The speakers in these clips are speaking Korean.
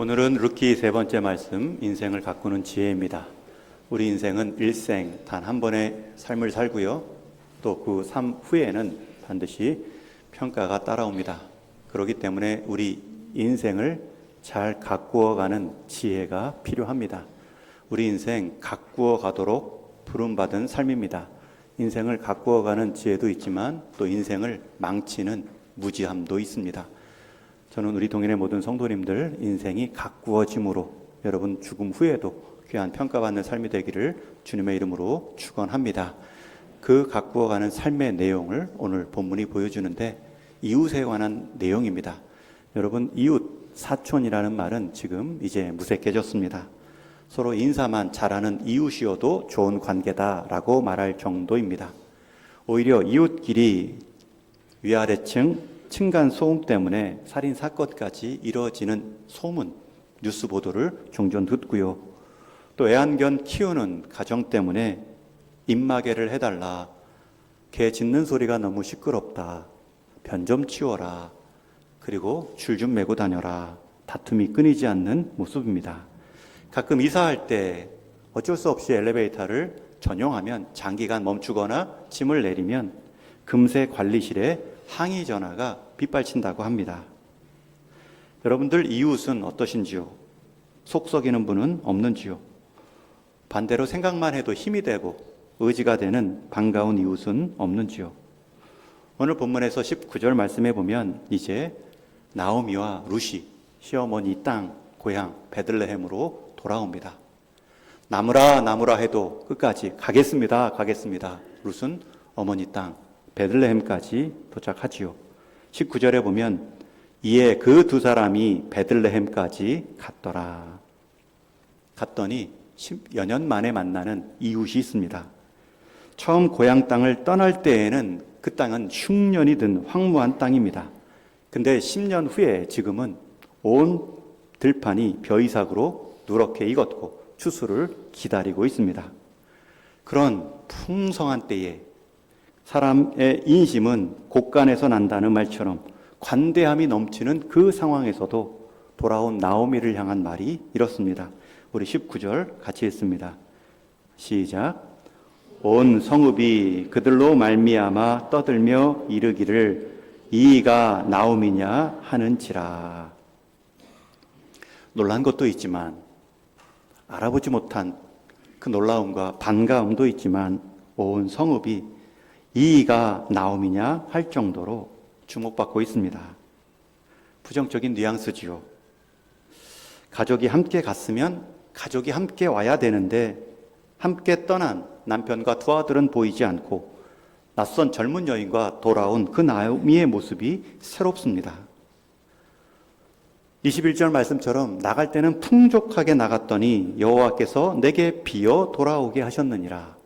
오늘은 룻기 세 번째 말씀, 인생을 가꾸는 지혜입니다. 우리 인생은 일생 단 한 번의 삶을 살고요. 또 그 삶 후에는 반드시 평가가 따라옵니다. 그렇기 때문에 우리 인생을 잘 가꾸어가는 지혜가 필요합니다. 우리 인생 가꾸어 가도록 부름받은 삶입니다. 인생을 가꾸어가는 지혜도 있지만 또 인생을 망치는 무지함도 있습니다. 저는 우리 동인의 모든 성도님들 인생이 가꾸어짐으로 여러분 죽음 후에도 귀한 평가받는 삶이 되기를 주님의 이름으로 축원합니다. 그 가꾸어가는 삶의 내용을 오늘 본문이 보여주는데 이웃에 관한 내용입니다. 여러분 이웃, 사촌이라는 말은 지금 이제 무색해졌습니다. 서로 인사만 잘하는 이웃이어도 좋은 관계다라고 말할 정도입니다. 오히려 이웃끼리 위아래층 층간 소음 때문에 살인 사건까지 이뤄지는 소문, 뉴스 보도를 종종 듣고요. 또 애완견 키우는 가정 때문에 입마개를 해달라, 개 짖는 소리가 너무 시끄럽다, 변 좀 치워라, 그리고 줄 좀 메고 다녀라, 다툼이 끊이지 않는 모습입니다. 가끔 이사할 때 어쩔 수 없이 엘리베이터를 전용하면 장기간 멈추거나 짐을 내리면 금세 관리실에 항의 전화가 빗발친다고 합니다. 여러분들 이웃은 어떠신지요? 속 썩이는 분은 없는지요? 반대로 생각만 해도 힘이 되고 의지가 되는 반가운 이웃은 없는지요? 오늘 본문에서 19절 말씀해 보면 이제 나오미와 룻이 시어머니 땅, 고향 베들레헴으로 돌아옵니다. 나무라 해도 끝까지 가겠습니다. 룻은 어머니 땅 베들레헴까지 도착하지요. 19절에 보면 이에 그 두 사람이 베들레헴까지 갔더라. 갔더니 10여 년 만에 만나는 이웃이 있습니다. 처음 고향 땅을 떠날 때에는 그 땅은 흉년이 든 황무한 땅입니다. 근데 10년 후에 지금은 온 들판이 벼이삭으로 누렇게 익었고 추수를 기다리고 있습니다. 그런 풍성한 때에 사람의 인심은 곳간에서 난다는 말처럼 관대함이 넘치는 그 상황에서도 돌아온 나오미를 향한 말이 이렇습니다. 우리 19절 같이 읽습니다. 시작. 온 성읍이 그들로 말미암아 떠들며 이르기를 이가 나오미냐 하는지라. 놀란 것도 있지만 알아보지 못한 그 놀라움과 반가움도 있지만 온 성읍이 이가 나오미냐 할 정도로 주목받고 있습니다. 부정적인 뉘앙스지요. 가족이 함께 갔으면 가족이 함께 와야 되는데 함께 떠난 남편과 두 아들은 보이지 않고 낯선 젊은 여인과 돌아온 그 나오미의 모습이 새롭습니다. 21절 말씀처럼 나갈 때는 풍족하게 나갔더니 여호와께서 내게 비어 돌아오게 하셨느니라.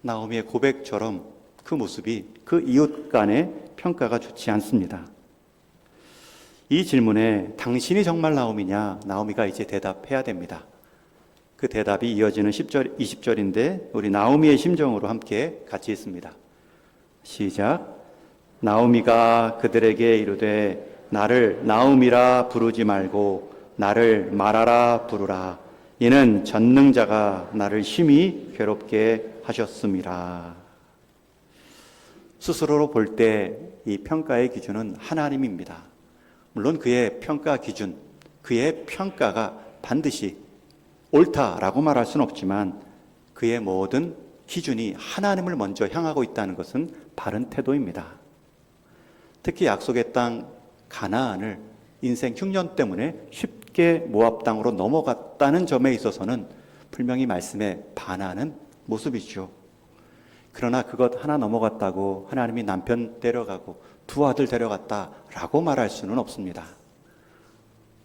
나오미의 고백처럼 그 모습이 그 이웃 간의 평가가 좋지 않습니다. 이 질문에 당신이 정말 나오미냐? 나오미가 이제 대답해야 됩니다. 그 대답이 이어지는 10절, 20절인데 우리 나오미의 심정으로 함께 같이 읽습니다. 시작. 나오미가 그들에게 이르되 나를 나오미라 부르지 말고 나를 마라라 부르라. 이는 전능자가 나를 심히 괴롭게 하셨습니다. 스스로로 볼 때 이 평가의 기준은 하나님입니다. 물론 그의 평가 기준, 그의 평가가 반드시 옳다라고 말할 수는 없지만 그의 모든 기준이 하나님을 먼저 향하고 있다는 것은 바른 태도입니다. 특히 약속의 땅 가나안을 인생 흉년 때문에 쉽게 모압 땅으로 넘어갔다는 점에 있어서는 분명히 말씀에 반하는 모습이죠. 그러나 그것 하나 넘어갔다고 하나님이 남편 데려가고 두 아들 데려갔다라고 말할 수는 없습니다.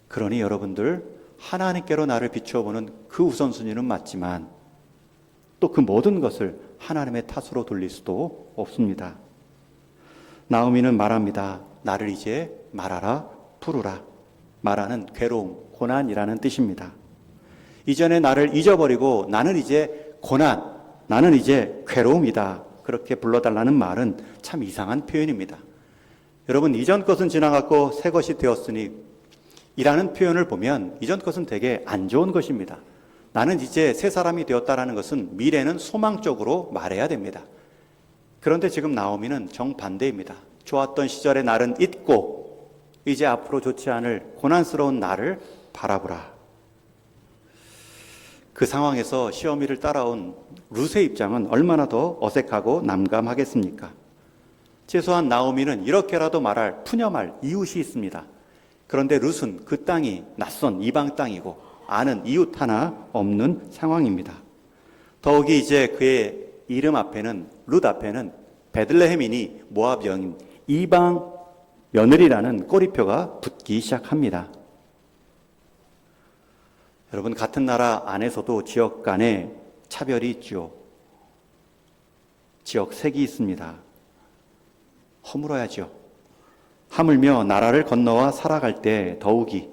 그러니 여러분들 하나님께로 나를 비춰보는 그 우선순위는 맞지만 또 그 모든 것을 하나님의 탓으로 돌릴 수도 없습니다. 나오미는 말합니다. 나를 이제 말하라 부르라. 말하는 괴로움, 고난이라는 뜻입니다. 이전에 나를 잊어버리고 나는 이제 고난, 나는 이제 괴로움이다. 그렇게 불러달라는 말은 참 이상한 표현입니다. 여러분 이전 것은 지나갔고 새 것이 되었으니 이라는 표현을 보면 이전 것은 되게 안 좋은 것입니다. 나는 이제 새 사람이 되었다라는 것은 미래는 소망적으로 말해야 됩니다. 그런데 지금 나오미는 정반대입니다. 좋았던 시절의 날은 잊고 이제 앞으로 좋지 않을 고난스러운 날을 바라보라. 그 상황에서 시어미를 따라온 룻의 입장은 얼마나 더 어색하고 난감하겠습니까? 최소한 나오미는 이렇게라도 말할 푸념할 이웃이 있습니다. 그런데 룻은 그 땅이 낯선 이방 땅이고 아는 이웃 하나 없는 상황입니다. 더욱이 이제 그의 이름 앞에는, 룻 앞에는 베들레헴이니 모압 여인 이방 며느리라는 꼬리표가 붙기 시작합니다. 여러분, 같은 나라 안에서도 지역 간에 차별이 있죠. 지역색이 있습니다. 허물어야죠. 하물며 나라를 건너와 살아갈 때 더욱이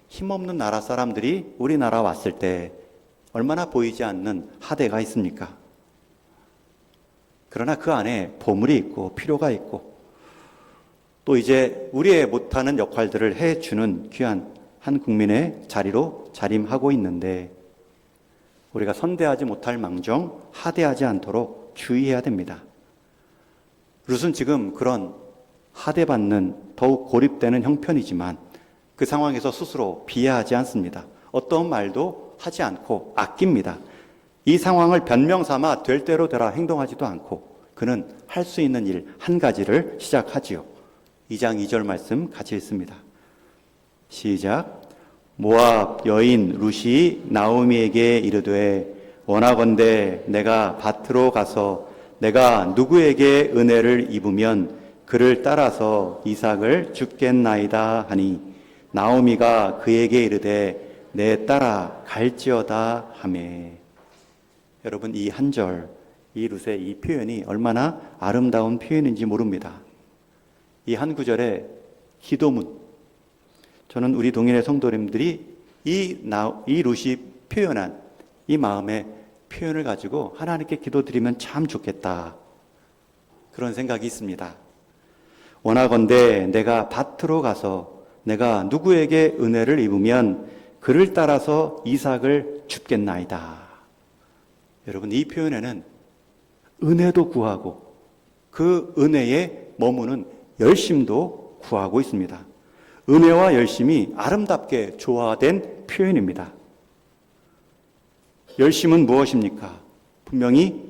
힘없는 나라 사람들이 우리나라 왔을 때 얼마나 보이지 않는 하대가 있습니까? 그러나 그 안에 보물이 있고 필요가 있고 또 이제 우리의 못하는 역할들을 해주는 귀한 한 국민의 자리로 자림하고 있는데 우리가 선대하지 못할 망정 하대하지 않도록 주의해야 됩니다. 룻은 지금 그런 하대받는 더욱 고립되는 형편이지만 그 상황에서 스스로 비하하지 않습니다. 어떤 말도 하지 않고 아낍니다. 이 상황을 변명 삼아 될 대로 되라 행동하지도 않고 그는 할 수 있는 일 한 가지를 시작하지요. 2장 2절 말씀 같이 읽습니다. 시작. 모압 여인 룻이 나오미에게 이르되 원하건대 내가 밭으로 가서 내가 누구에게 은혜를 입으면 그를 따라서 이삭을 줍겠나이다 하니 나오미가 그에게 이르되 내 따라 갈지어다 하매. 여러분, 이 한 절, 이 룻의 이 표현이 얼마나 아름다운 표현인지 모릅니다. 이 한 구절의 기도문, 저는 우리 동일의 성도님들이 이 룻이 표현한 이 마음의 표현을 가지고 하나님께 기도드리면 참 좋겠다, 그런 생각이 있습니다. 원하건대 내가 밭으로 가서 내가 누구에게 은혜를 입으면 그를 따라서 이삭을 줍겠나이다. 여러분, 이 표현에는 은혜도 구하고 그 은혜에 머무는 열심도 구하고 있습니다. 은혜와 열심이 아름답게 조화된 표현입니다. 열심은 무엇입니까? 분명히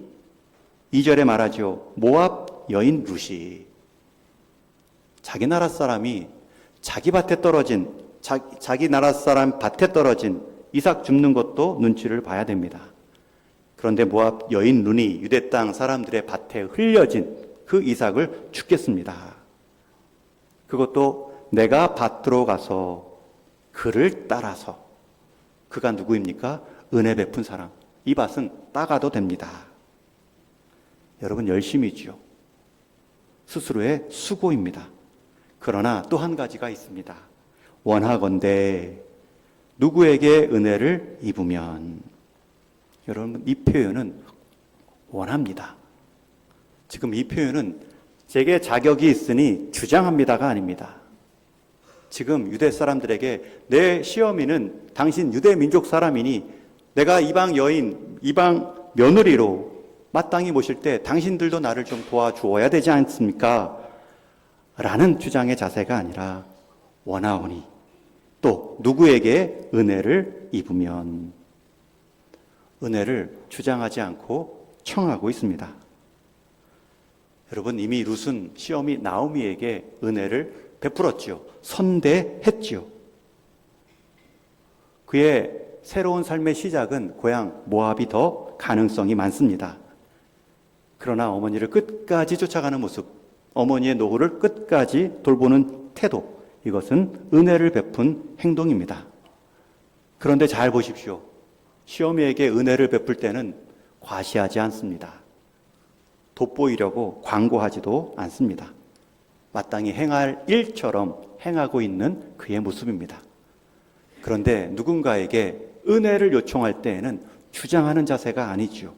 2절에 말하죠. 모압 여인 룻이 자기 나라 사람이 자기 밭에 떨어진 자기 나라 사람 밭에 떨어진 이삭 줍는 것도 눈치를 봐야 됩니다. 그런데 모압 여인 룻이 유대 땅 사람들의 밭에 흘려진 그 이삭을 줍겠습니다. 그것도 내가 밭으로 가서 그를 따라서. 그가 누구입니까? 은혜 베푼 사람. 이 밭은 따가도 됩니다. 여러분, 열심이지요. 스스로의 수고입니다. 그러나 또 한 가지가 있습니다. 원하건대 누구에게 은혜를 입으면. 여러분, 이 표현은 원합니다. 지금 이 표현은 제게 자격이 있으니 주장합니다가 아닙니다. 지금 유대 사람들에게 내 시어미는 당신 유대 민족 사람이니 내가 이방 여인, 이방 며느리로 마땅히 모실 때 당신들도 나를 좀 도와주어야 되지 않습니까? 라는 주장의 자세가 아니라 원하오니 또 누구에게 은혜를 입으면. 은혜를 주장하지 않고 청하고 있습니다. 여러분, 이미 룻은 시어미 나오미에게 은혜를 베풀었지요. 선대했지요. 그의 새로운 삶의 시작은 고향 모압이 더 가능성이 많습니다. 그러나 어머니를 끝까지 쫓아가는 모습, 어머니의 노후를 끝까지 돌보는 태도, 이것은 은혜를 베푼 행동입니다. 그런데 잘 보십시오. 시어미에게 은혜를 베풀 때는 과시하지 않습니다. 돋보이려고 광고하지도 않습니다. 마땅히 행할 일처럼 행하고 있는 그의 모습입니다. 그런데 누군가에게 은혜를 요청할 때에는 주장하는 자세가 아니지요.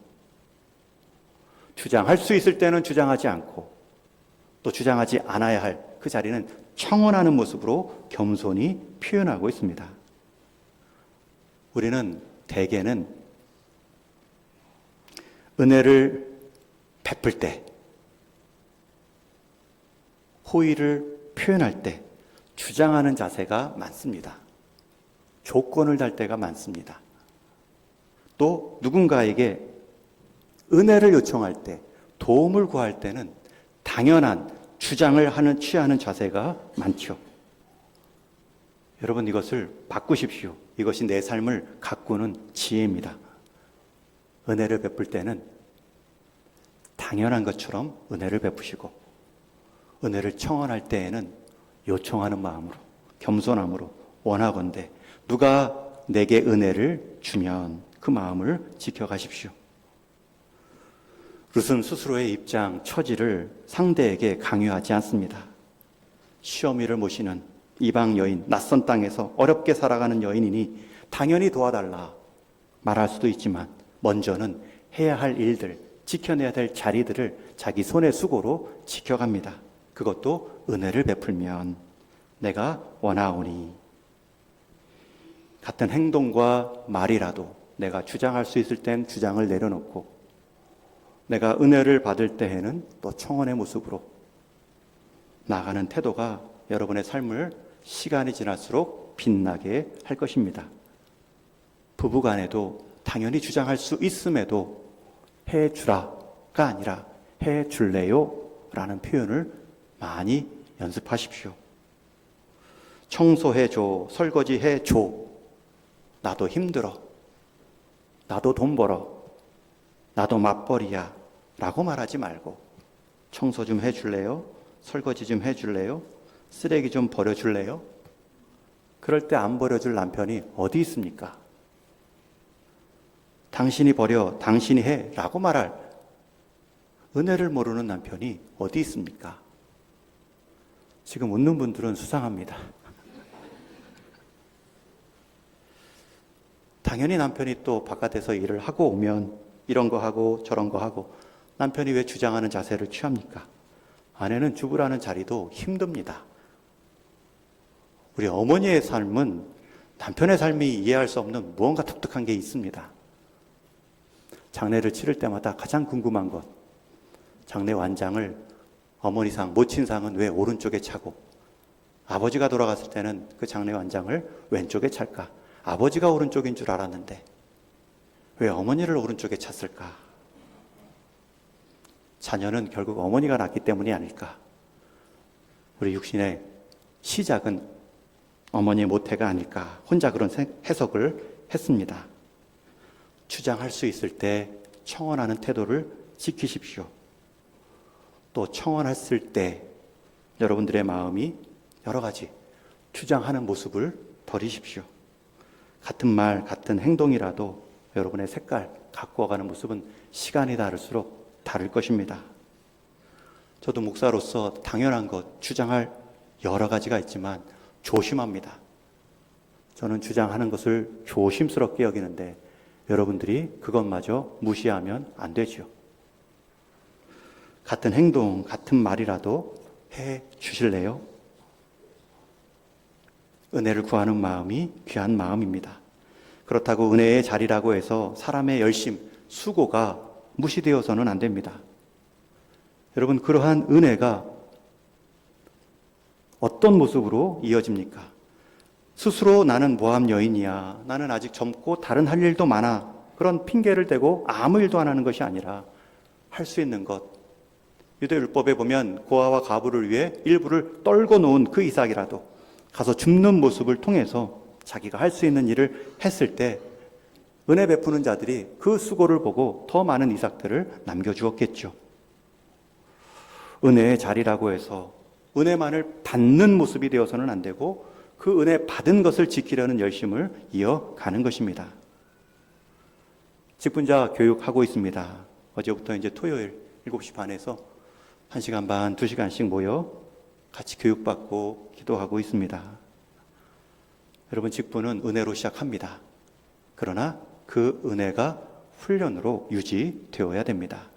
주장할 수 있을 때는 주장하지 않고 또 주장하지 않아야 할 그 자리는 청원하는 모습으로 겸손히 표현하고 있습니다. 우리는 대개는 은혜를 베풀 때, 호의를 표현할 때 주장하는 자세가 많습니다. 조건을 달 때가 많습니다. 또 누군가에게 은혜를 요청할 때, 도움을 구할 때는 당연한 주장을 취하는 자세가 많죠. 여러분, 이것을 바꾸십시오. 이것이 내 삶을 가꾸는 지혜입니다. 은혜를 베풀 때는 당연한 것처럼 은혜를 베푸시고, 은혜를 청원할 때에는 요청하는 마음으로, 겸손함으로 원하건대 누가 내게 은혜를 주면 그 마음을 지켜가십시오. 룻은 스스로의 입장, 처지를 상대에게 강요하지 않습니다. 시어미를 모시는 이방 여인, 낯선 땅에서 어렵게 살아가는 여인이니 당연히 도와달라 말할 수도 있지만 먼저는 해야 할 일들, 지켜내야 될 자리들을 자기 손의 수고로 지켜갑니다. 그것도 은혜를 베풀면 내가 원하오니. 같은 행동과 말이라도 내가 주장할 수 있을 땐 주장을 내려놓고, 내가 은혜를 받을 때에는 또 청원의 모습으로 나아가는 태도가 여러분의 삶을 시간이 지날수록 빛나게 할 것입니다. 부부간에도 당연히 주장할 수 있음에도 해주라가 아니라 해줄래요? 라는 표현을 많이 연습하십시오. 청소해줘, 설거지해줘, 나도 힘들어, 나도 돈 벌어, 나도 맞벌이야 라고 말하지 말고, 청소 좀 해줄래요? 설거지 좀 해줄래요? 쓰레기 좀 버려줄래요? 그럴 때 안 버려줄 남편이 어디 있습니까? 당신이 버려, 당신이 해 라고 말할 은혜를 모르는 남편이 어디 있습니까? 지금 웃는 분들은 수상합니다. 당연히 남편이 또 바깥에서 일을 하고 오면 이런 거 하고 저런 거 하고, 남편이 왜 주장하는 자세를 취합니까? 아내는 주부라는 자리도 힘듭니다. 우리 어머니의 삶은 남편의 삶이 이해할 수 없는 무언가 독특한 게 있습니다. 장례를 치를 때마다 가장 궁금한 것, 장례 완장을 어머니상, 모친상은 왜 오른쪽에 차고, 아버지가 돌아갔을 때는 그 장례 완장을 왼쪽에 찰까? 아버지가 오른쪽인 줄 알았는데 왜 어머니를 오른쪽에 찼을까? 자녀는 결국 어머니가 낳기 때문이 아닐까? 우리 육신의 시작은 어머니의 모태가 아닐까? 혼자 그런 해석을 했습니다. 주장할 수 있을 때 청원하는 태도를 지키십시오. 또 청원했을 때 여러분들의 마음이 여러 가지 주장하는 모습을 버리십시오. 같은 말, 같은 행동이라도 여러분의 색깔, 가꾸어가는 모습은 시간이 다를수록 다를 것입니다. 저도 목사로서 당연한 것, 주장할 여러 가지가 있지만 조심합니다. 저는 주장하는 것을 조심스럽게 여기는데 여러분들이 그것마저 무시하면 안 되죠. 같은 행동, 같은 말이라도 해 주실래요? 은혜를 구하는 마음이 귀한 마음입니다. 그렇다고 은혜의 자리라고 해서 사람의 열심, 수고가 무시되어서는 안 됩니다. 여러분, 그러한 은혜가 어떤 모습으로 이어집니까? 스스로 나는 모함 여인이야, 나는 아직 젊고 다른 할 일도 많아, 그런 핑계를 대고 아무 일도 안 하는 것이 아니라 할 수 있는 것, 유대율법에 보면 고아와 가부를 위해 일부를 떨궈 놓은 그 이삭이라도 가서 줍는 모습을 통해서 자기가 할 수 있는 일을 했을 때 은혜 베푸는 자들이 그 수고를 보고 더 많은 이삭들을 남겨주었겠죠. 은혜의 자리라고 해서 은혜만을 받는 모습이 되어서는 안 되고 그 은혜 받은 것을 지키려는 열심을 이어가는 것입니다. 직분자 교육하고 있습니다. 어제부터 이제 토요일 7시 반에서 1시간 반, 2시간씩 모여 같이 교육받고 기도하고 있습니다. 여러분, 직분은 은혜로 시작합니다. 그러나 그 은혜가 훈련으로 유지되어야 됩니다.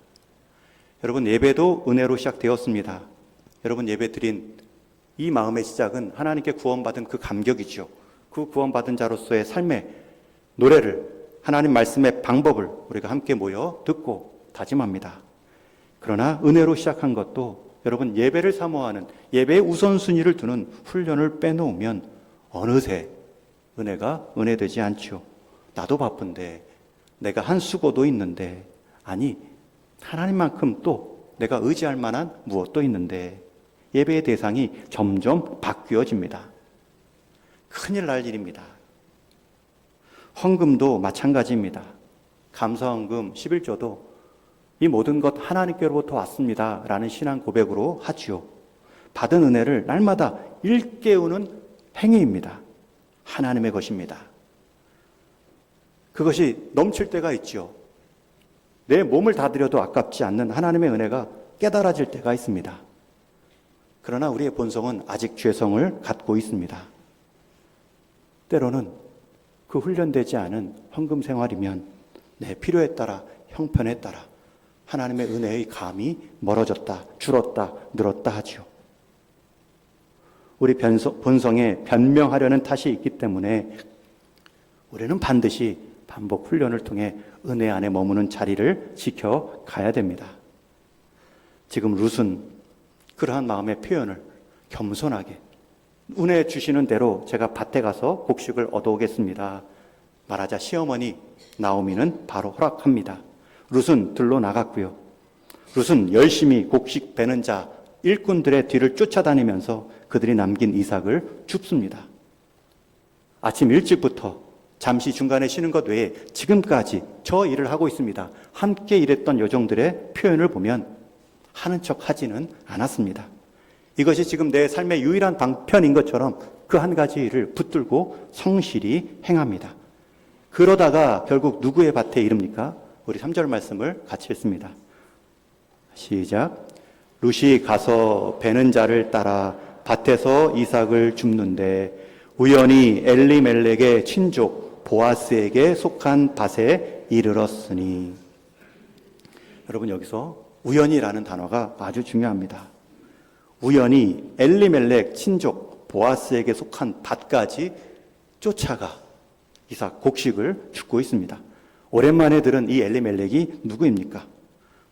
여러분, 예배도 은혜로 시작되었습니다. 여러분, 예배 드린 이 마음의 시작은 하나님께 구원받은 그 감격이죠. 그 구원받은 자로서의 삶의 노래를, 하나님 말씀의 방법을 우리가 함께 모여 듣고 다짐합니다. 그러나 은혜로 시작한 것도 여러분 예배를 사모하는, 예배의 우선순위를 두는 훈련을 빼놓으면 어느새 은혜가 은혜되지 않죠. 나도 바쁜데, 내가 한 수고도 있는데, 아니 하나님만큼 또 내가 의지할 만한 무엇도 있는데, 예배의 대상이 점점 바뀌어집니다. 큰일 날 일입니다. 헌금도 마찬가지입니다. 감사헌금 11조도 이 모든 것 하나님께로부터 왔습니다 라는 신앙 고백으로 하지요. 받은 은혜를 날마다 일깨우는 행위입니다. 하나님의 것입니다. 그것이 넘칠 때가 있죠. 내 몸을 다 드려도 아깝지 않는 하나님의 은혜가 깨달아질 때가 있습니다. 그러나 우리의 본성은 아직 죄성을 갖고 있습니다. 때로는 그 훈련되지 않은 헌금 생활이면 내 필요에 따라, 형편에 따라 하나님의 은혜의 감이 멀어졌다, 줄었다, 늘었다 하지요. 우리 본성에 변명하려는 탓이 있기 때문에 우리는 반드시 반복 훈련을 통해 은혜 안에 머무는 자리를 지켜가야 됩니다. 지금 룻은 그러한 마음의 표현을 겸손하게, 은혜 주시는 대로 제가 밭에 가서 곡식을 얻어오겠습니다 말하자 시어머니 나오미는 바로 허락합니다. 룻은 들로 나갔고요. 룻은 열심히 곡식 베는 자 일꾼들의 뒤를 쫓아다니면서 그들이 남긴 이삭을 줍습니다. 아침 일찍부터 잠시 중간에 쉬는 것 외에 지금까지 저 일을 하고 있습니다. 함께 일했던 여종들의 표현을 보면 하는 척 하지는 않았습니다. 이것이 지금 내 삶의 유일한 방편인 것처럼 그 한 가지 일을 붙들고 성실히 행합니다. 그러다가 결국 누구의 밭에 이릅니까? 우리 3절 말씀을 같이 읽습니다. 시작. 룻이 가서 베는 자를 따라 밭에서 이삭을 줍는데 우연히 엘리멜렉의 친족 보아스에게 속한 밭에 이르렀으니. 여러분 여기서 우연이라는 단어가 아주 중요합니다. 우연히 엘리멜렉 친족 보아스에게 속한 밭까지 쫓아가 이삭 곡식을 줍고 있습니다. 오랜만에 들은 이 엘리멜렉이 누구입니까?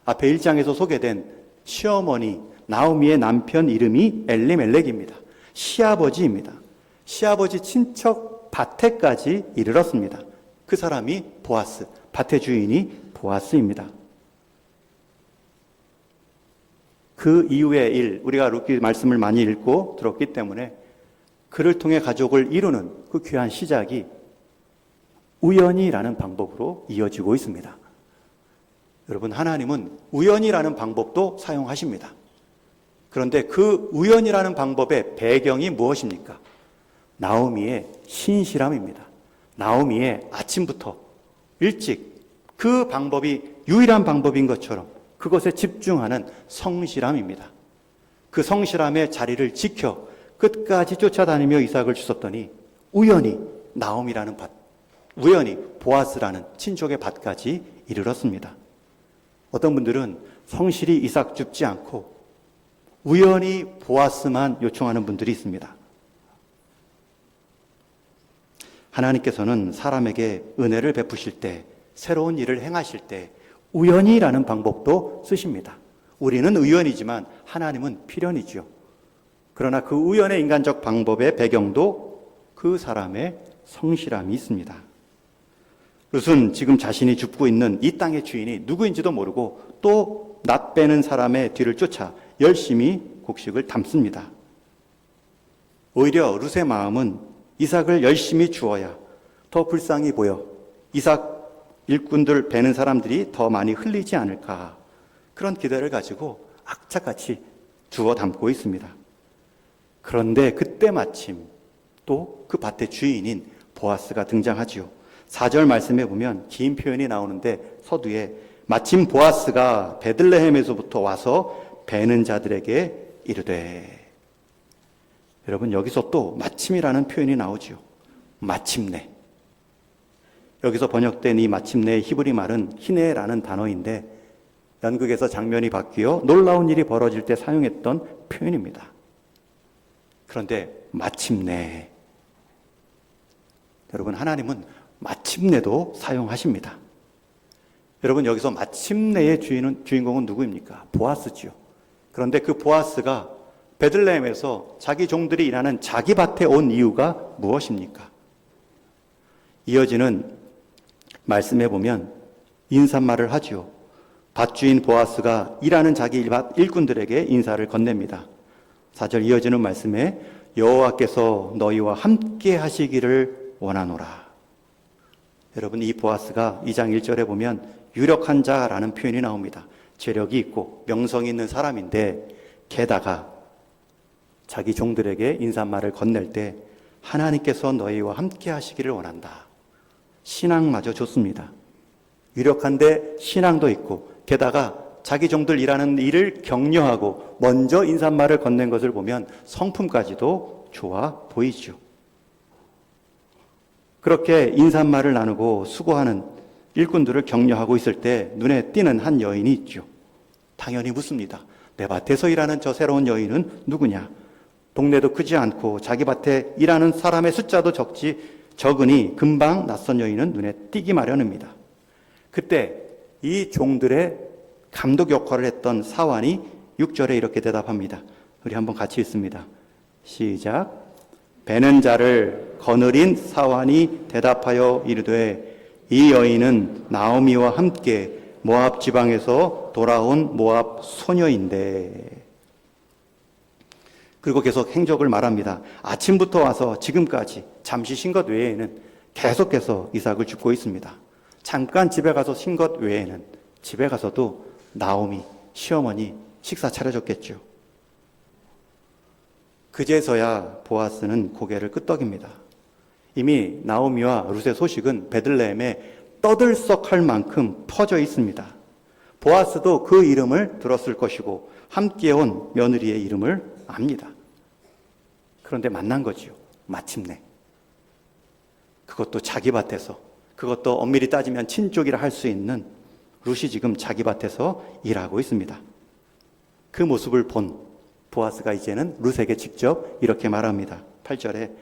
앞에 1장에서 소개된 시어머니 나오미의 남편 이름이 엘리멜렉입니다. 시아버지입니다. 시아버지 친척 밭에까지 이르렀습니다. 그 사람이 보아스, 밭의 주인이 보아스입니다. 그 이후의 일, 우리가 룻기 말씀을 많이 읽고 들었기 때문에 그를 통해 가족을 이루는 그 귀한 시작이 우연이라는 방법으로 이어지고 있습니다. 여러분, 하나님은 우연이라는 방법도 사용하십니다. 그런데 그 우연이라는 방법의 배경이 무엇입니까? 나오미의 신실함입니다. 나오미의 아침부터 일찍 그 방법이 유일한 방법인 것처럼 그것에 집중하는 성실함입니다. 그 성실함의 자리를 지켜 끝까지 쫓아다니며 이삭을 주셨더니 우연히 나오미라는 밭, 우연히 보아스라는 친족의 밭까지 이르렀습니다. 어떤 분들은 성실히 이삭 줍지 않고 우연히 보아스만 요청하는 분들이 있습니다. 하나님께서는 사람에게 은혜를 베푸실 때, 새로운 일을 행하실 때 우연이라는 방법도 쓰십니다. 우리는 의연이지만 하나님은 필연이죠. 그러나 그 우연의 인간적 방법의 배경도 그 사람의 성실함이 있습니다. 룻은 지금 자신이 줍고 있는 이 땅의 주인이 누구인지도 모르고 또 낫 빼는 사람의 뒤를 쫓아 열심히 곡식을 담습니다. 오히려 룻의 마음은 이삭을 열심히 주어야 더 불쌍히 보여 이삭 일꾼들 베는 사람들이 더 많이 흘리지 않을까, 그런 기대를 가지고 악착같이 주워 담고 있습니다. 그런데 그때 마침 또 그 밭의 주인인 보아스가 등장하지요. 4절 말씀에 보면 긴 표현이 나오는데 서두에 마침 보아스가 베들레헴에서부터 와서 베는 자들에게 이르되. 여러분 여기서 또 마침이라는 표현이 나오죠. 마침내. 여기서 번역된 이 마침내의 히브리 말은 히네라는 단어인데 연극에서 장면이 바뀌어 놀라운 일이 벌어질 때 사용했던 표현입니다. 그런데 마침내, 여러분, 하나님은 마침내도 사용하십니다. 여러분, 여기서 마침내의 주인공은 누구입니까? 보아스지요. 그런데 그 보아스가 베들레헴에서 자기 종들이 일하는 자기 밭에 온 이유가 무엇입니까? 이어지는 말씀에 보면 인사말을 하지요. 밭주인 보아스가 일하는 자기 밭 일꾼들에게 인사를 건넵니다. 4절 이어지는 말씀에 여호와께서 너희와 함께 하시기를 원하노라. 여러분, 이 보아스가 2장 1절에 보면 유력한 자라는 표현이 나옵니다. 재력이 있고 명성이 있는 사람인데 게다가 자기 종들에게 인사말을 건넬 때 하나님께서 너희와 함께 하시기를 원한다. 신앙마저 좋습니다. 유력한데 신앙도 있고 게다가 자기 종들 일하는 일을 격려하고 먼저 인사말을 건넨 것을 보면 성품까지도 좋아 보이죠. 그렇게 인사말을 나누고 수고하는 일꾼들을 격려하고 있을 때 눈에 띄는 한 여인이 있죠. 당연히 묻습니다. 내 밭에서 일하는 저 새로운 여인은 누구냐? 동네도 크지 않고 자기 밭에 일하는 사람의 숫자도 적으니 금방 낯선 여인은 눈에 띄기 마련입니다. 그때 이 종들의 감독 역할을 했던 사환이 6절에 이렇게 대답합니다. 우리 한번 같이 읽습니다. 시작. 베는 자를 거느린 사환이 대답하여 이르되 이 여인은 나오미와 함께 모압 지방에서 돌아온 모압 소녀인데. 그리고 계속 행적을 말합니다. 아침부터 와서 지금까지 잠시 쉰 것 외에는 계속해서 이삭을 줍고 있습니다. 잠깐 집에 가서 쉰 것 외에는 집에 가서도 나오미, 시어머니 식사 차려줬겠죠. 그제서야 보아스는 고개를 끄덕입니다. 이미 나오미와 룻의 소식은 베들레헴에 떠들썩할 만큼 퍼져 있습니다. 보아스도 그 이름을 들었을 것이고 함께 온 며느리의 이름을 압니다. 그런데 만난 거지요. 마침내. 그것도 자기 밭에서, 그것도 엄밀히 따지면 친족이라 할 수 있는 룻이 지금 자기 밭에서 일하고 있습니다. 그 모습을 본 보아스가 이제는 룻에게 직접 이렇게 말합니다. 8절에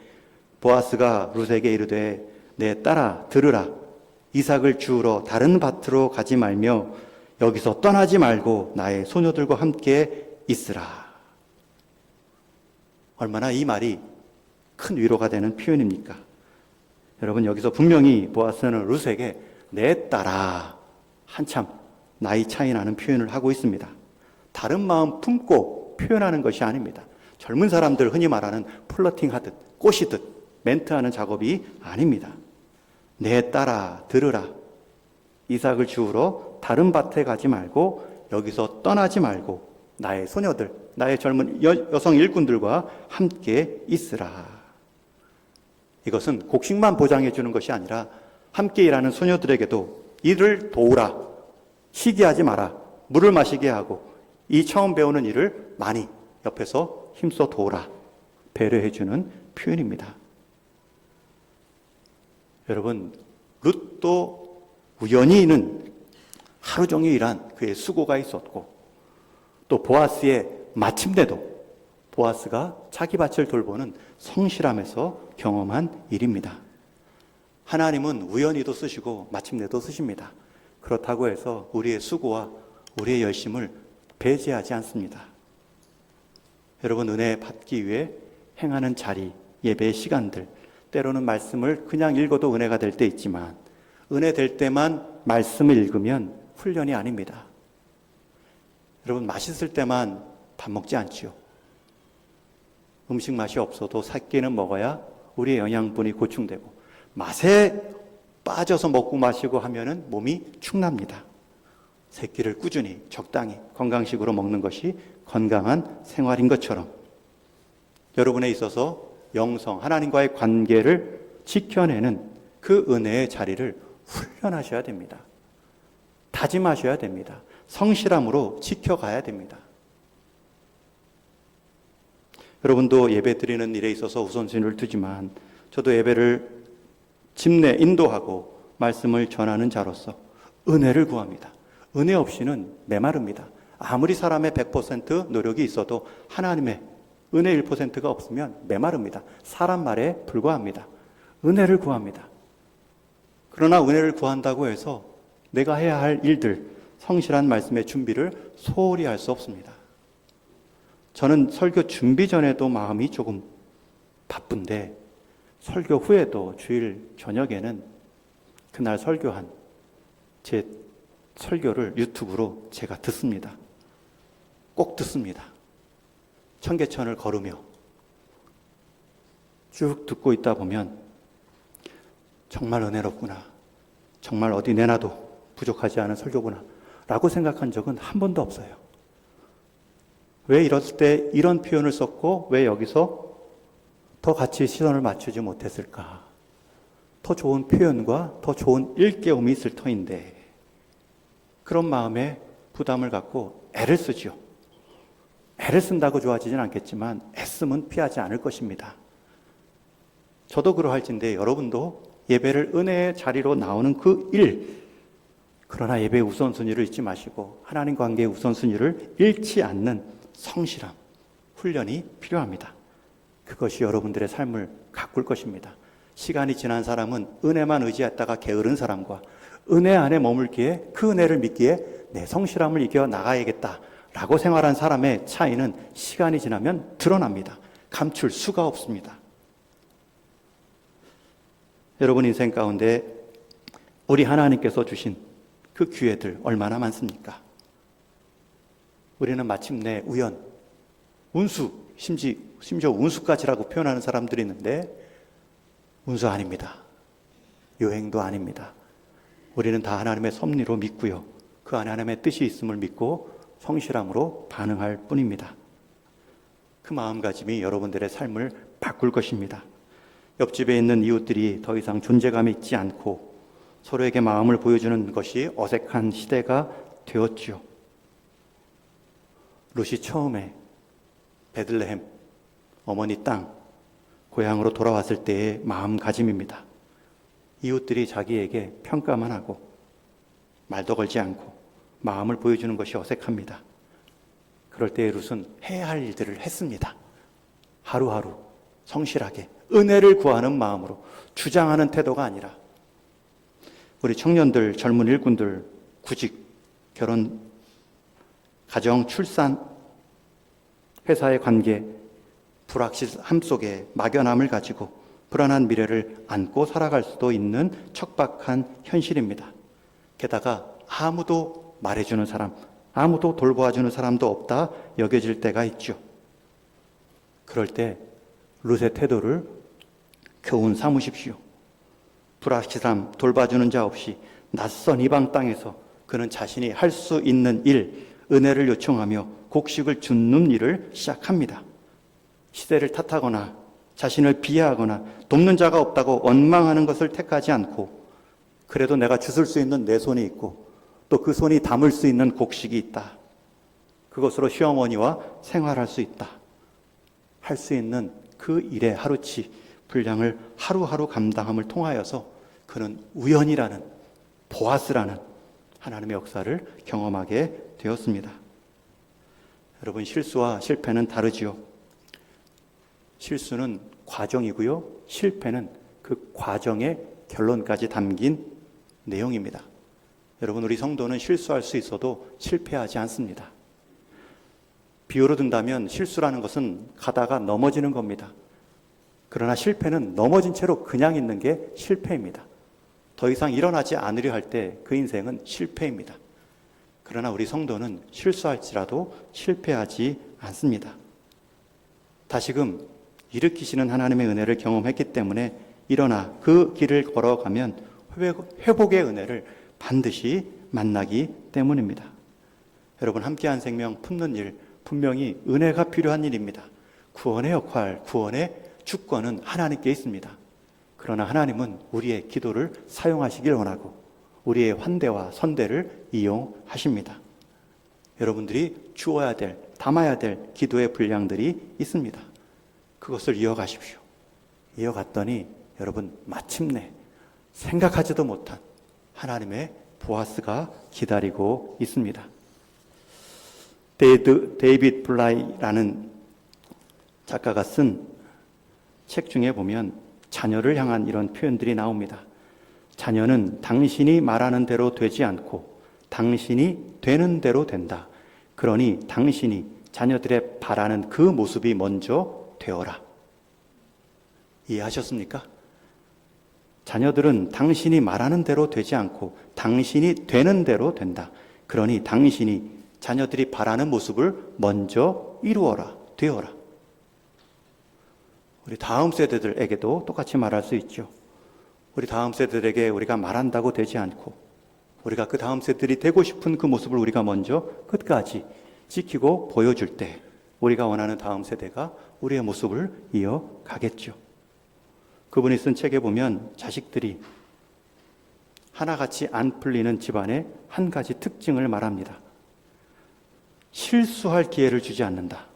보아스가 룻에게 이르되 내 딸아 들으라. 이삭을 주우러 다른 밭으로 가지 말며 여기서 떠나지 말고 나의 소녀들과 함께 있으라. 얼마나 이 말이 큰 위로가 되는 표현입니까? 여러분, 여기서 분명히 보아스는 룻에게 내 딸아, 한참 나이 차이 나는 표현을 하고 있습니다. 다른 마음 품고 표현하는 것이 아닙니다. 젊은 사람들 흔히 말하는 플러팅 하듯 꼬시듯 멘트하는 작업이 아닙니다. 내 딸아 들으라. 이삭을 주우러 다른 밭에 가지 말고 여기서 떠나지 말고 나의 소녀들, 나의 젊은 여성 일꾼들과 함께 있으라. 이것은 곡식만 보장해 주는 것이 아니라 함께 일하는 소녀들에게도 일을 도우라. 쉬게 하지 마라. 물을 마시게 하고 이 처음 배우는 일을 많이 옆에서 힘써 도우라. 배려해 주는 표현입니다. 여러분, 룻도 우연히는 하루 종일 일한 그의 수고가 있었고 또 보아스의 마침내도 보아스가 자기 밭을 돌보는 성실함에서 경험한 일입니다. 하나님은 우연히도 쓰시고 마침내도 쓰십니다. 그렇다고 해서 우리의 수고와 우리의 열심을 배제하지 않습니다. 여러분, 은혜 받기 위해 행하는 자리, 예배의 시간들, 때로는 말씀을 그냥 읽어도 은혜가 될 때 있지만 은혜 될 때만 말씀을 읽으면 훈련이 아닙니다. 여러분, 맛있을 때만 밥 먹지 않지요. 음식 맛이 없어도 세 끼는 먹어야 우리의 영양분이 보충되고 맛에 빠져서 먹고 마시고 하면은 몸이 축납니다. 세 끼를 꾸준히 적당히 건강식으로 먹는 것이 건강한 생활인 것처럼 여러분에 있어서 영성, 하나님과의 관계를 지켜내는 그 은혜의 자리를 훈련하셔야 됩니다. 다짐하셔야 됩니다. 성실함으로 지켜가야 됩니다. 여러분도 예배 드리는 일에 있어서 우선순위를 두지만 저도 예배를 집내 인도하고 말씀을 전하는 자로서 은혜를 구합니다. 은혜 없이는 메마릅니다. 아무리 사람의 100% 노력이 있어도 하나님의 은혜 1%가 없으면 메마릅니다. 사람 말에 불과합니다. 은혜를 구합니다. 그러나 은혜를 구한다고 해서 내가 해야 할 일들, 성실한 말씀의 준비를 소홀히 할 수 없습니다. 저는 설교 준비 전에도 마음이 조금 바쁜데 설교 후에도 주일 저녁에는 그날 설교한 제 설교를 유튜브로 제가 듣습니다. 꼭 듣습니다. 청계천을 걸으며 쭉 듣고 있다 보면 정말 은혜롭구나, 정말 어디 내놔도 부족하지 않은 설교구나 라고 생각한 적은 한 번도 없어요. 왜 이럴 때 이런 표현을 썼고 왜 여기서 더 같이 시선을 맞추지 못했을까? 더 좋은 표현과 더 좋은 일깨움이 있을 터인데 그런 마음에 부담을 갖고 애를 쓰죠. 애를 쓴다고 좋아지진 않겠지만 애쓰면 피하지 않을 것입니다. 저도 그러할진데 여러분도 예배를 은혜의 자리로 나오는 그 일, 그러나 예배의 우선순위를 잊지 마시고 하나님 관계의 우선순위를 잃지 않는 성실함, 훈련이 필요합니다. 그것이 여러분들의 삶을 가꿀 것입니다. 시간이 지난 사람은 은혜만 의지했다가 게으른 사람과 은혜 안에 머물기에 그 은혜를 믿기에 내 성실함을 이겨 나가야겠다라고 생활한 사람의 차이는 시간이 지나면 드러납니다. 감출 수가 없습니다. 여러분 인생 가운데 우리 하나님께서 주신 그 기회들 얼마나 많습니까? 우리는 마침내 우연, 운수, 심지어 운수까지라고 표현하는 사람들이 있는데 운수 아닙니다. 요행도 아닙니다. 우리는 다 하나님의 섭리로 믿고요. 그 안에 하나님의 뜻이 있음을 믿고 성실함으로 반응할 뿐입니다. 그 마음가짐이 여러분들의 삶을 바꿀 것입니다. 옆집에 있는 이웃들이 더 이상 존재감이 있지 않고 서로에게 마음을 보여주는 것이 어색한 시대가 되었죠. 룻이 처음에 베들레헴, 어머니 땅, 고향으로 돌아왔을 때의 마음가짐입니다. 이웃들이 자기에게 평가만 하고 말도 걸지 않고 마음을 보여주는 것이 어색합니다. 그럴 때 룻은 해야 할 일들을 했습니다. 하루하루 성실하게 은혜를 구하는 마음으로 주장하는 태도가 아니라 우리 청년들, 젊은 일꾼들, 구직, 결혼, 가정, 출산, 회사의 관계, 불확실함 속에 막연함을 가지고 불안한 미래를 안고 살아갈 수도 있는 척박한 현실입니다. 게다가 아무도 말해주는 사람, 아무도 돌보아주는 사람도 없다 여겨질 때가 있죠. 그럴 때 룻의 태도를 교훈 삼으십시오. 불확실함, 돌봐주는 자 없이 낯선 이방 땅에서 그는 자신이 할 수 있는 일, 은혜를 요청하며 곡식을 줍는 일을 시작합니다. 시대를 탓하거나 자신을 비하하거나 돕는 자가 없다고 원망하는 것을 택하지 않고 그래도 내가 주술 수 있는 내 손이 있고 또 그 손이 담을 수 있는 곡식이 있다. 그것으로 시어머니와 생활할 수 있다. 할 수 있는 그 일의 하루치 분량을 하루하루 감당함을 통하여서 그는 우연이라는 보아스라는 하나님의 역사를 경험하게 되었습니다. 여러분 실수와 실패는 다르지요. 실수는 과정이고요. 실패는 그 과정의 결론까지 담긴 내용입니다. 여러분 우리 성도는 실수할 수 있어도 실패하지 않습니다. 비유로 든다면 실수라는 것은 가다가 넘어지는 겁니다. 그러나 실패는 넘어진 채로 그냥 있는 게 실패입니다. 더 이상 일어나지 않으려 할 때 그 인생은 실패입니다. 그러나 우리 성도는 실수할지라도 실패하지 않습니다. 다시금 일으키시는 하나님의 은혜를 경험했기 때문에 일어나 그 길을 걸어가면 회복의 은혜를 반드시 만나기 때문입니다. 여러분 함께한 생명 품는 일 분명히 은혜가 필요한 일입니다. 구원의 역할, 구원의 주권은 하나님께 있습니다. 그러나 하나님은 우리의 기도를 사용하시길 원하고 우리의 환대와 선대를 이용하십니다. 여러분들이 주어야 될, 담아야 될 기도의 분량들이 있습니다. 그것을 이어가십시오. 이어갔더니 여러분 마침내 생각하지도 못한 하나님의 보아스가 기다리고 있습니다. 데이빗 블라이라는 작가가 쓴 책 중에 보면 자녀를 향한 이런 표현들이 나옵니다. 자녀는 당신이 말하는 대로 되지 않고 당신이 되는 대로 된다. 그러니 당신이 자녀들의 바라는 그 모습이 먼저 되어라. 이해하셨습니까? 자녀들은 당신이 말하는 대로 되지 않고 당신이 되는 대로 된다. 그러니 당신이 자녀들이 바라는 모습을 먼저 이루어라, 되어라. 우리 다음 세대들에게도 똑같이 말할 수 있죠. 우리 다음 세대들에게 우리가 말한다고 되지 않고 우리가 그 다음 세대들이 되고 싶은 그 모습을 우리가 먼저 끝까지 지키고 보여줄 때 우리가 원하는 다음 세대가 우리의 모습을 이어가겠죠. 그분이 쓴 책에 보면 자식들이 하나같이 안 풀리는 집안의 한 가지 특징을 말합니다. 실수할 기회를 주지 않는다.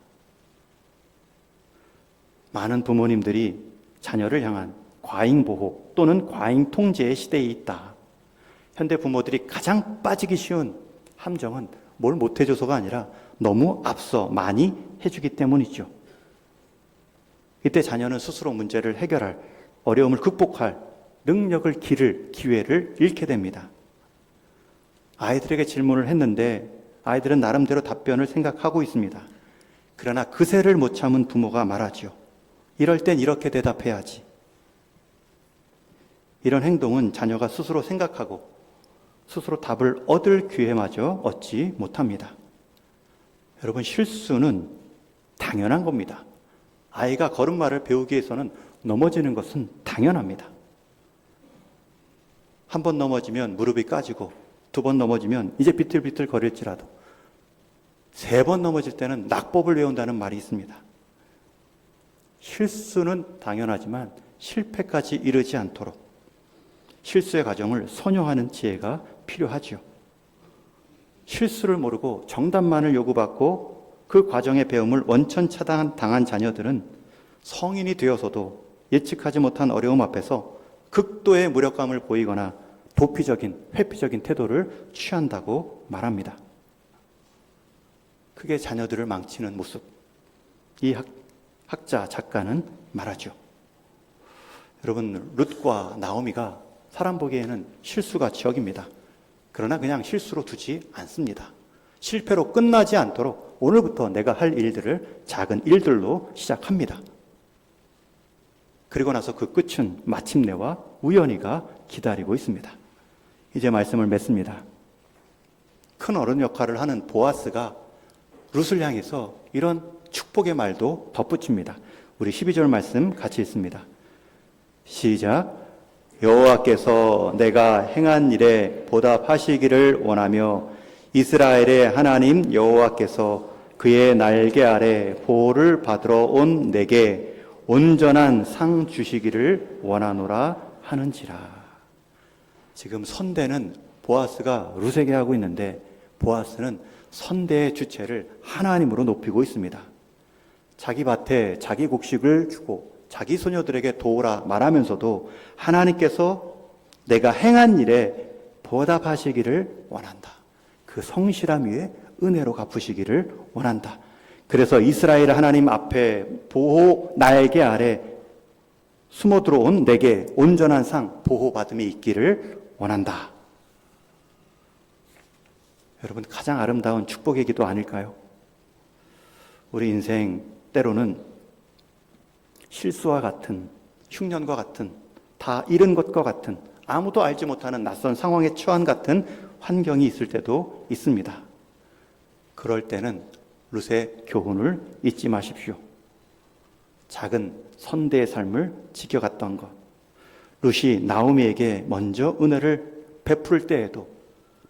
많은 부모님들이 자녀를 향한 과잉 보호 또는 과잉 통제의 시대에 있다. 현대 부모들이 가장 빠지기 쉬운 함정은 뭘 못해줘서가 아니라 너무 앞서 많이 해주기 때문이죠. 이때 자녀는 스스로 문제를 해결할, 어려움을 극복할 능력을 기를 기회를 잃게 됩니다. 아이들에게 질문을 했는데 아이들은 나름대로 답변을 생각하고 있습니다. 그러나 그새를 못 참은 부모가 말하죠. 이럴 땐 이렇게 대답해야지. 이런 행동은 자녀가 스스로 생각하고 스스로 답을 얻을 기회마저 얻지 못합니다. 여러분, 실수는 당연한 겁니다. 아이가 걸음마를 배우기 위해서는 넘어지는 것은 당연합니다. 한 번 넘어지면 무릎이 까지고 두 번 넘어지면 이제 비틀비틀 거릴지라도 세 번 넘어질 때는 낙법을 외운다는 말이 있습니다. 실수는 당연하지만 실패까지 이르지 않도록 실수의 과정을 선용하는 지혜가 필요하죠. 실수를 모르고 정답만을 요구받고 그 과정의 배움을 원천 차단당한 자녀들은 성인이 되어서도 예측하지 못한 어려움 앞에서 극도의 무력감을 보이거나 도피적인, 회피적인 태도를 취한다고 말합니다. 크게 자녀들을 망치는 모습, 이 학자, 작가는 말하죠. 여러분, 룻과 나오미가 사람 보기에는 실수같이 여깁니다. 그러나 그냥 실수로 두지 않습니다. 실패로 끝나지 않도록 오늘부터 내가 할 일들을 작은 일들로 시작합니다. 그리고 나서 그 끝은 마침내와 우연히가 기다리고 있습니다. 이제 말씀을 맺습니다. 큰 어른 역할을 하는 보아스가 룻을 향해서 이런 축복의 말도 덧붙입니다. 우리 12절 말씀 같이 읽습니다. 시작. 여호와께서 내가 행한 일에 보답하시기를 원하며 이스라엘의 하나님 여호와께서 그의 날개 아래 보호를 받으러 온 내게 온전한 상 주시기를 원하노라 하는지라. 지금 선대는 보아스가 룻에게 하고 있는데 보아스는 선대의 주체를 하나님으로 높이고 있습니다. 자기 밭에 자기 곡식을 주고 자기 소녀들에게 도우라 말하면서도 하나님께서 내가 행한 일에 보답하시기를 원한다. 그 성실함 위에 은혜로 갚으시기를 원한다. 그래서 이스라엘 하나님 앞에 보호 날개 아래 숨어 들어온 내게 온전한 상 보호받음이 있기를 원한다. 여러분, 가장 아름다운 축복의 기도 아닐까요? 우리 인생 때로는 실수와 같은, 흉년과 같은, 다 잃은 것과 같은, 아무도 알지 못하는 낯선 상황에 처한 같은 환경이 있을 때도 있습니다. 그럴 때는 룻의 교훈을 잊지 마십시오. 작은 선대의 삶을 지켜갔던 것, 룻이 나오미에게 먼저 은혜를 베풀 때에도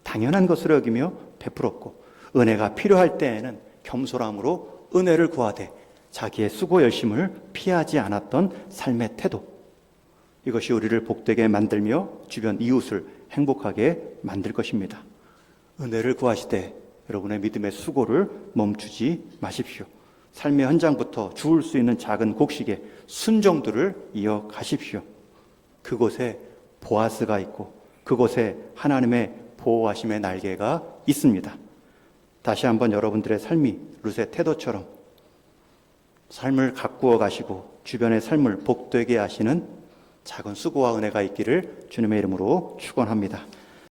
당연한 것으로 여기며 베풀었고, 은혜가 필요할 때에는 겸손함으로 은혜를 구하되 자기의 수고 열심을 피하지 않았던 삶의 태도, 이것이 우리를 복되게 만들며 주변 이웃을 행복하게 만들 것입니다. 은혜를 구하시되 여러분의 믿음의 수고를 멈추지 마십시오. 삶의 현장부터 주울 수 있는 작은 곡식의 순종들을 이어가십시오. 그곳에 보아스가 있고 그곳에 하나님의 보호하심의 날개가 있습니다. 다시 한번 여러분들의 삶이 룻의 태도처럼 삶을 가꾸어 가시고 주변의 삶을 복되게 하시는 작은 수고와 은혜가 있기를 주님의 이름으로 축원합니다.